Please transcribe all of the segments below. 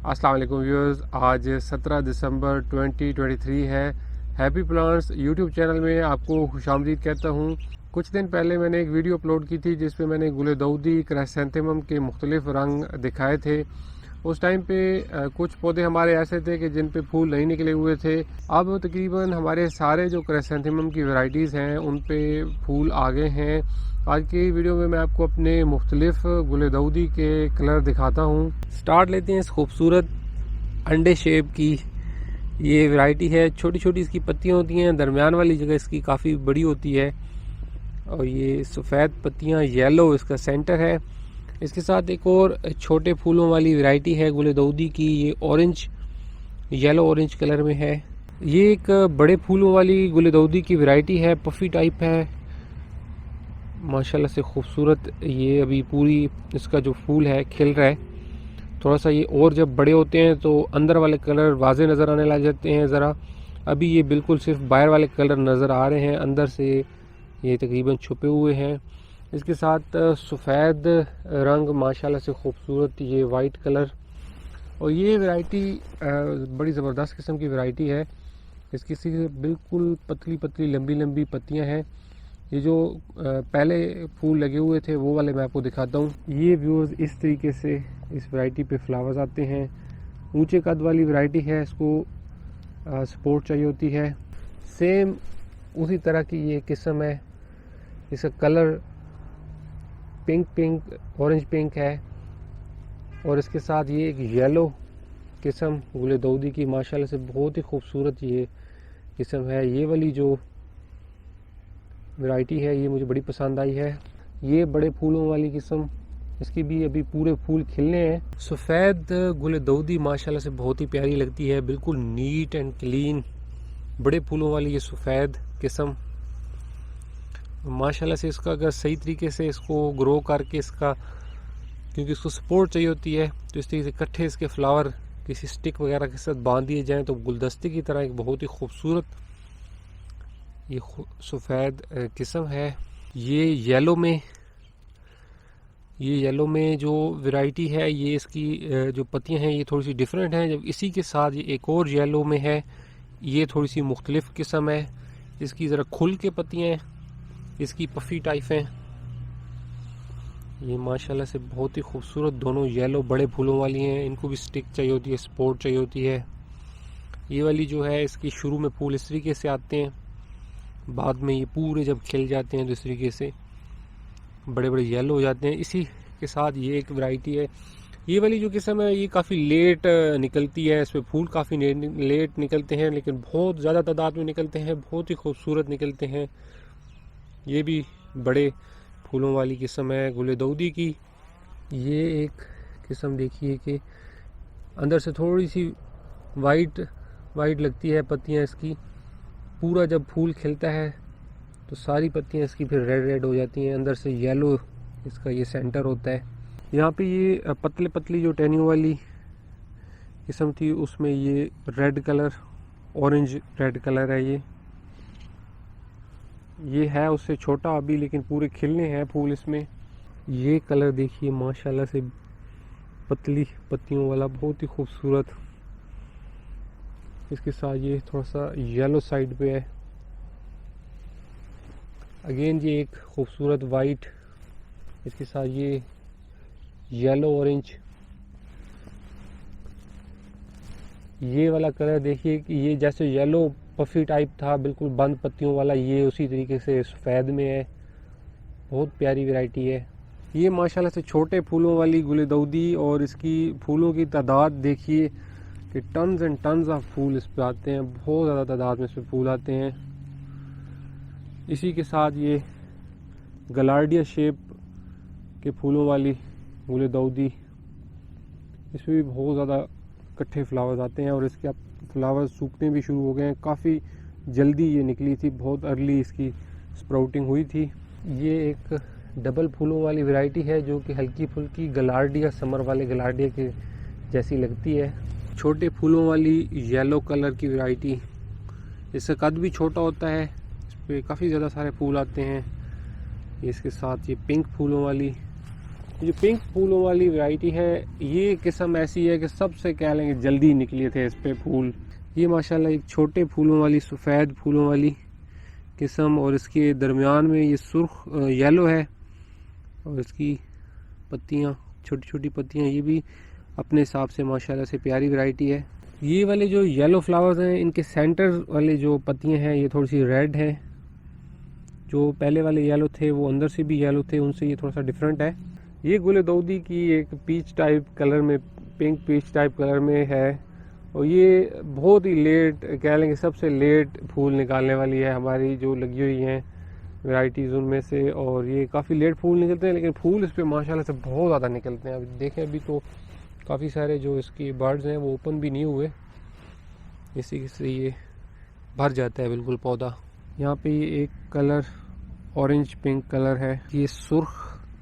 अस्सलाम वालेकुम व्यूअर्स, आज 17 दिसंबर 2023 है। हैप्पी प्लांट्स यूट्यूब चैनल में आपको खुशामदीद कहता हूँ। कुछ दिन पहले मैंने एक वीडियो अपलोड की थी जिसपे मैंने गुलेदौदी क्राइसैंथेमम के मुख्तलिफ रंग दिखाए थे। उस टाइम पे कुछ पौधे हमारे ऐसे थे कि जिन पे फूल नहीं निकले हुए थे। अब तकरीबन हमारे सारे जो क्राइसैंथेमम की वैरायटीज़ हैं उन पे फूल आ गए हैं। आज की वीडियो में मैं आपको अपने मुख्तलिफ गुलेदौदी के कलर दिखाता हूँ। स्टार्ट लेते हैं इस खूबसूरत अंडे शेप की ये वैरायटी है। छोटी छोटी इसकी पत्तियाँ होती हैं, दरमियान वाली जगह इसकी काफ़ी बड़ी होती है और ये सफ़ेद पत्तियाँ, येलो इसका सेंटर है। इसके साथ एक और छोटे फूलों वाली वैरायटी है गुलेदौदी की, ये ऑरेंज, येलो ऑरेंज कलर में है। ये एक बड़े फूलों वाली गुलेदौदी की वैरायटी है, पफ़ी टाइप है, माशाल्लाह से खूबसूरत। ये अभी पूरी इसका जो फूल है खिल रहा है। थोड़ा सा ये और जब बड़े होते हैं तो अंदर वाले कलर वाजे नज़र आने लग जाते हैं ज़रा। अभी ये बिल्कुल सिर्फ बाहर वाले कलर नज़र आ रहे हैं, अंदर से ये तकरीबन छुपे हुए हैं। इसके साथ सफ़ेद रंग माशाल्लाह से खूबसूरत, ये वाइट कलर। और ये वैरायटी बड़ी ज़बरदस्त किस्म की वैरायटी है। इसकी बिल्कुल पतली पतली लंबी लंबी पत्तियां हैं। ये जो पहले फूल लगे हुए थे वो वाले मैं आपको दिखाता हूँ। ये व्यूअर्स इस तरीके से इस वैरायटी पे फ्लावर्स आते हैं। ऊंचे कद वाली वैरायटी है, इसको सपोर्ट चाहिए होती है। सेम उसी तरह की ये किस्म है। इसका कलर पिंक ऑरेंज पिंक है और इसके साथ ये एक येलो किस्म गुलेदौदी की माशाल्लाह से बहुत ही खूबसूरत ये किस्म है। ये वाली जो वैरायटी है ये मुझे बड़ी पसंद आई है। ये बड़े फूलों वाली किस्म, इसकी भी अभी पूरे फूल खिलने हैं। सफ़ेद गुलेदौदी माशाल्लाह से बहुत ही प्यारी लगती है, बिल्कुल नीट एंड क्लीन। बड़े फूलों वाली ये सफ़ेद किस्म माशाल्लाह से, इसका अगर सही तरीके से इसको ग्रो करके इसका, क्योंकि इसको सपोर्ट चाहिए होती है, तो इस तरीके से इकट्ठे इसके फ्लावर किसी स्टिक वगैरह के साथ बांध दिए जाएँ तो गुलदस्ते की तरह एक बहुत ही खूबसूरत ये सफ़ेद किस्म है। ये येलो में जो वैरायटी है, ये इसकी जो पत्तियां हैं ये थोड़ी सी डिफरेंट हैं। जब इसी के साथ ये एक और येलो में है, ये थोड़ी सी मुख्तलिफ किस्म है। इसकी ज़रा खुल के पत्तियां हैं, इसकी पफ़ी टाइप हैं। ये माशाल्लाह से बहुत ही खूबसूरत, दोनों येलो बड़े फूलों वाली हैं। इनको भी स्टिक चाहिए होती है, सपोर्ट चाहिए होती है। ये वाली जो है इसकी शुरू में फूल इस तरीके से आते हैं, बाद में ये पूरे जब खिल जाते हैं तो इस तरीके से बड़े बड़े येलो हो जाते हैं। इसी के साथ ये एक वैरायटी है। ये वाली जो किस्म है ये काफ़ी लेट निकलती है, इसमें फूल काफ़ी लेट निकलते हैं, लेकिन बहुत ज़्यादा तादाद में निकलते हैं, बहुत ही खूबसूरत निकलते हैं। ये भी बड़े फूलों वाली किस्म है गुलेदौदी की। ये एक किस्म देखिए कि अंदर से थोड़ी सी वाइट लगती है पत्तियाँ इसकी। पूरा जब फूल खिलता है तो सारी पत्तियां इसकी फिर रेड हो जाती हैं, अंदर से येलो इसका ये सेंटर होता है। यहाँ पे ये पतली जो टहनियों वाली किस्म थी उसमें ये red colour, orange red colour है। ये है उससे छोटा अभी, लेकिन पूरे खिलने हैं फूल इसमें। ये कलर देखिए माशाल्लाह से, पतली पत्तियों वाला, बहुत ही खूबसूरत। इसके साथ ये थोड़ा सा येलो साइड पे है। अगेन ये एक खूबसूरत वाइट, इसके साथ ये येलो ऑरेंज। ये वाला कलर देखिए कि ये जैसे येलो पफी टाइप था, बिल्कुल बंद पत्तियों वाला, ये उसी तरीके से सफ़ेद में है। बहुत प्यारी वैरायटी है ये माशाल्लाह से। छोटे फूलों वाली गुलेदौदी, और इसकी फूलों की तादाद देखिए कि टन्स एंड टन्स ऑफ फूल इस पे आते हैं, बहुत ज़्यादा तादाद में इस पे फूल आते हैं। इसी के साथ ये गलार्डिया शेप के फूलों वाली गुलेदौदी, इसमें भी बहुत ज़्यादा इकट्ठे फ्लावर्स आते हैं और इसके अब फ्लावर्स सूखने भी शुरू हो गए हैं। काफ़ी जल्दी ये निकली थी, बहुत अर्ली इसकी स्प्राउटिंग हुई थी। ये एक डबल फूलों वाली वैरायटी है जो कि हल्की फुल्की गलार्डिया, समर वाले गलार्डिया के जैसी लगती है। छोटे फूलों वाली येलो कलर की वैरायटी, इसका कद भी छोटा होता है, पे काफ़ी ज़्यादा सारे फूल आते हैं। इसके साथ ये पिंक फूलों वाली जो पिंक फूलों वाली वैरायटी है, ये किस्म ऐसी है कि सबसे कह लेंगे जल्दी निकले थे इस पे फूल। ये माशाल्लाह एक छोटे फूलों वाली, सफ़ेद फूलों वाली किस्म, और इसके दरमियान में ये सुर्ख येलो है, और इसकी पत्तियाँ, छोटी छोटी पत्तियाँ, ये भी अपने हिसाब से माशाल्लाह से प्यारी वैरायटी है। ये वाले जो येलो फ्लावर्स हैं, इनके सेंटर वाले जो पत्तियाँ हैं ये थोड़ी सी रेड है। जो पहले वाले येलो थे वो अंदर से भी येलो थे, उनसे ये थोड़ा सा डिफरेंट है। ये गुल दाऊदी की एक पीच टाइप कलर में, पिंक पीच टाइप कलर में है, और ये बहुत ही लेट कह लेंगे, सबसे लेट फूल निकालने वाली है हमारी जो लगी हुई हैं वैरायटीज़ उनमें से। और ये काफ़ी लेट फूल निकलते हैं, लेकिन फूल इस पर माशाल्लाह से बहुत ज़्यादा निकलते हैं। अभी देखें, अभी तो काफ़ी सारे जो इसकी बर्ड्स हैं वो ओपन भी नहीं हुए, इसी से ये भर जाता है बिल्कुल पौधा। यहाँ पे ये एक कलर ऑरेंज पिंक कलर है, ये सुर्ख,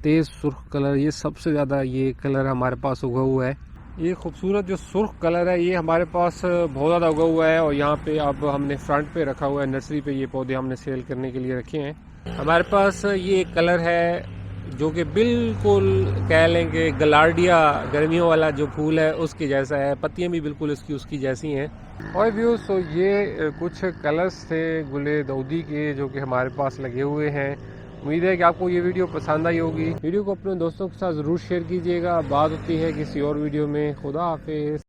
तेज़ सुर्ख कलर, ये सबसे ज़्यादा ये कलर हमारे पास उगा हुआ है। ये खूबसूरत जो सुर्ख कलर है ये हमारे पास बहुत ज़्यादा उगा हुआ है, और यहाँ पे अब हमने फ्रंट पे रखा हुआ है, नर्सरी पे ये पौधे हमने सेल करने के लिए रखे हैं। हमारे पास ये एक कलर है जो कि बिल्कुल कह लेंगे गलार्डिया, गर्मियों वाला जो फूल है उसके जैसा है, पत्तियां भी बिल्कुल इसकी उसकी जैसी हैं। और व्यूज़, तो ये कुछ कलर्स थे गुले दाऊदी के जो कि हमारे पास लगे हुए हैं। उम्मीद है कि आपको ये वीडियो पसंद आई होगी। वीडियो को अपने दोस्तों के साथ ज़रूर शेयर कीजिएगा। बात होती है किसी और वीडियो में। खुदा हाफिज़।